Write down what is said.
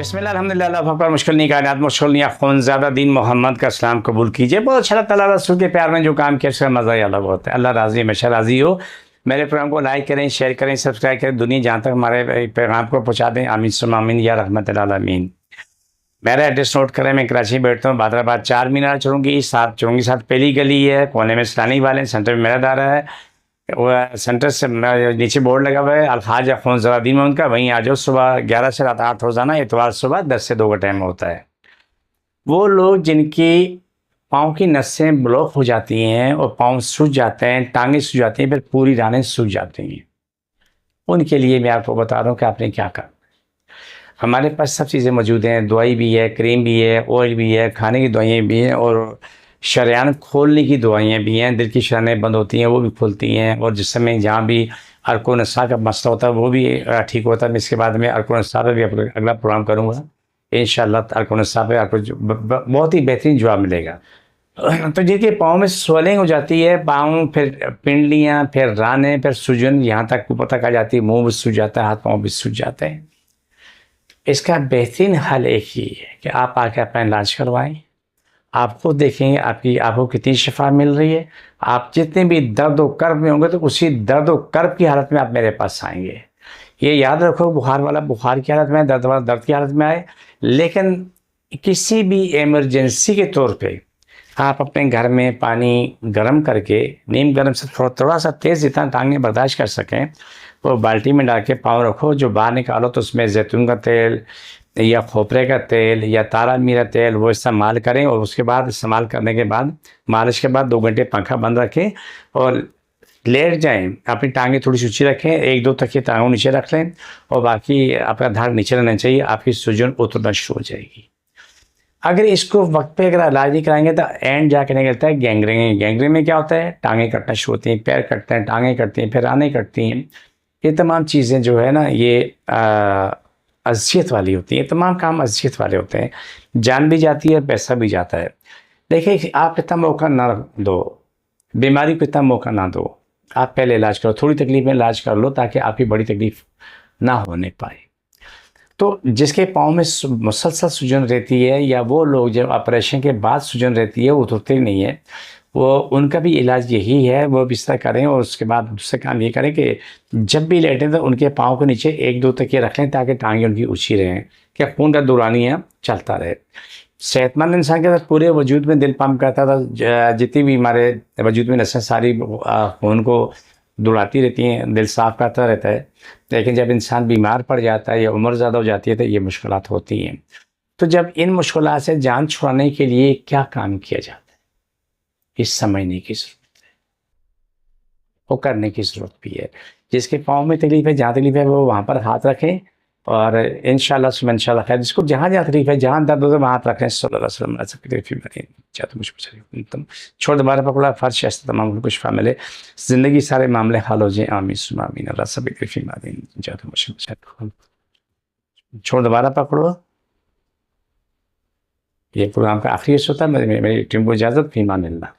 बिस्मिल्लाह अल्हम्दुलिल्लाह अल्लाहु अकबर। मुश्किल नहीं कायनात मुश्किल नहीं खून ज़्यादा दीन मोहम्मद का इस्लाम कबूल कीजिए। बहुत अच्छा ताला रसूल के प्यार में जो काम किया उसका मज़ा ही अलग होता है। अल्लाह राज़ी हमेशा राज़ी हो। मेरे प्रोग्राम को लाइक करें, शेयर करें, सब्सक्राइब करें। दुनिया जहाँ तक हमारे पैगाम को पहुँचा दें। आमीन सुम्मा आमीन या रहमतुल आलमीन। मेरा एड्रेस नोट करें। मैं कराची में बैठता हूँ, बादराबाद 4 मीनार चुरूंगी साथ पहली गली है, कोने में सलानी वाले, सेंटर में मेरा दारा है। वो सेंटर से नीचे बोर्ड लगा हुआ है अल्हाज अखौन ज़रादीन में उनका। वहीं आ जाओ। सुबह 11 से रात 8 रोज़ाना, इतवार सुबह 10 से 2 का टाइम होता है। वो लोग जिनकी पाँव की नसें ब्लॉक हो जाती हैं और पाँव सूज जाते हैं, टांगें सूज जाती हैं, फिर पूरी रानें सूज जाती हैं, उनके लिए मैं आपको बता रहा हूँ कि आपने क्या करना। हमारे पास सब चीज़ें मौजूद हैं। दवाई भी है, क्रीम भी है, ऑयल भी है, खाने की दवाइयाँ भी हैं और शरेआन खोलने की दवाइयाँ भी हैं। दिल की शरेआनें बंद होती हैं वो भी खुलती हैं, और जिस समय जहाँ भी अर्को नसा का मसला होता है वो भी ठीक होता है। मैं इसके बाद में अर्को नसा पर भी अगला प्रोग्राम करूँगा इंशाअल्लाह। अर्को नसा पर बहुत ही बेहतरीन जवाब मिलेगा। तो जिनके पाँव में स्वेलिंग हो जाती है, पाँव फिर पिंडलियाँ, फिर रानें, फिर सूजन, यहाँ तक ऊपर तक आ जाती है, मुँह भी सूज जाता है, हाथ पाँव भी सूज जाते हैं। इसका बेहतरीन हल एक ही है कि आप आके अपना इलाज करवाएं। आपको देखेंगे आपकी आपको कितनी शिफा मिल रही है। आप जितने भी दर्द व कर्ब में होंगे तो उसी दर्द व कर्ब की हालत में आप मेरे पास आएंगे। ये याद रखो, बुखार वाला बुखार की हालत में, दर्द वाला दर्द की हालत में आए। लेकिन किसी भी इमरजेंसी के तौर पे आप अपने घर में पानी गर्म करके, नीम गर्म से थोड़ा सा तेज़, जितना टांगें बर्दाश्त कर सकें, वो बाल्टी में डाल के पाँव रखो। जो बाहर निकालो तो उसमें जैतून का तेल या खोपरे का तेल या तारा मीरा तेल वो इस्तेमाल करें। और उसके बाद इस्तेमाल करने के बाद, मालिश के बाद 2 घंटे पंखा बंद रखें और लेट जाएं। अपनी टांगें थोड़ी सी ऊँची रखें, 1-2 तकिए टांगों नीचे रख लें और बाकी आपका धार नीचे रहना चाहिए। आपकी सूजन उतरना शुरू हो जाएगी। अगर इसको वक्त पे अगर इलाज नहीं कराएंगे तो एंड जाके निकलता है गैंग्रीन। गैंग्रीन में क्या होता है? टांगें कटना शुरू होती हैं, पैर कटते हैं, टांगें कटती हैं, फिर रानें कटती हैं। ये तमाम चीज़ें जो है ना, ये अज़ियत वाली होती हैं। तमाम काम अज़ियत वाले होते हैं। जान भी जाती है, पैसा भी जाता है। देखिए, आप इतना मौका ना दो, बीमारी को इतना मौका ना दो। आप पहले इलाज करो, थोड़ी तकलीफ में इलाज कर लो ताकि आपकी बड़ी तकलीफ ना होने पाए। तो जिसके पाँव में मुसलसल सूजन रहती है, या वो लोग जब ऑपरेशन के बाद सूजन रहती है वो उतरती नहीं है, वो उनका भी इलाज यही है। वो भी इस तरह करें और उसके बाद दूसरा काम ये करें कि जब भी लेटें तो उनके पाँव के नीचे 1-2 तकिए रख लें ताकि टांगें उनकी ऊँची रहें, क्या खून का दौरानिया चलता रहे। सेहतमंद इंसान के साथ पूरे वजूद में दिल पंप करता था। जितनी भी हमारे वजूद में नसें सारी खून को दौड़ाती रहती हैं, दिल साफ करता रहता है। लेकिन जब इंसान बीमार पड़ जाता है या उम्र ज़्यादा हो जाती है तो ये मुश्किलात होती हैं। तो जब इन मुश्किलात से जान छुड़ाने के लिए क्या काम किया जाता है, इस समझने की ज़रूरत है, वो करने की ज़रूरत भी है। जिसके पाँव में तकलीफ़ है, जहाँ तकलीफ़ है, वो वहाँ पर हाथ रखें और इंशाअल्लाह सुबह इंशाअल्लाह खैर। जिसको जहाँ तकलीफ़ है, जहाँ दर्द होता है, वहाँ हाथ रखें। सल्लल्लाहु अलैहि वसल्लम छोड़ दोबारा पकड़ा फ़र्श ऐसा तमाम कुछ शिफा मिले, ज़िंदगी सारे मामले हल हो जाएँ। आमीन सुम्मा आमीन। अल्लाह सब छोड़ दोबारा पकड़ो। ये प्रोग्राम का आखिरी हिस्सा था। मेरी टीम को इजाज़त, फ़ी अमान अल्लाह।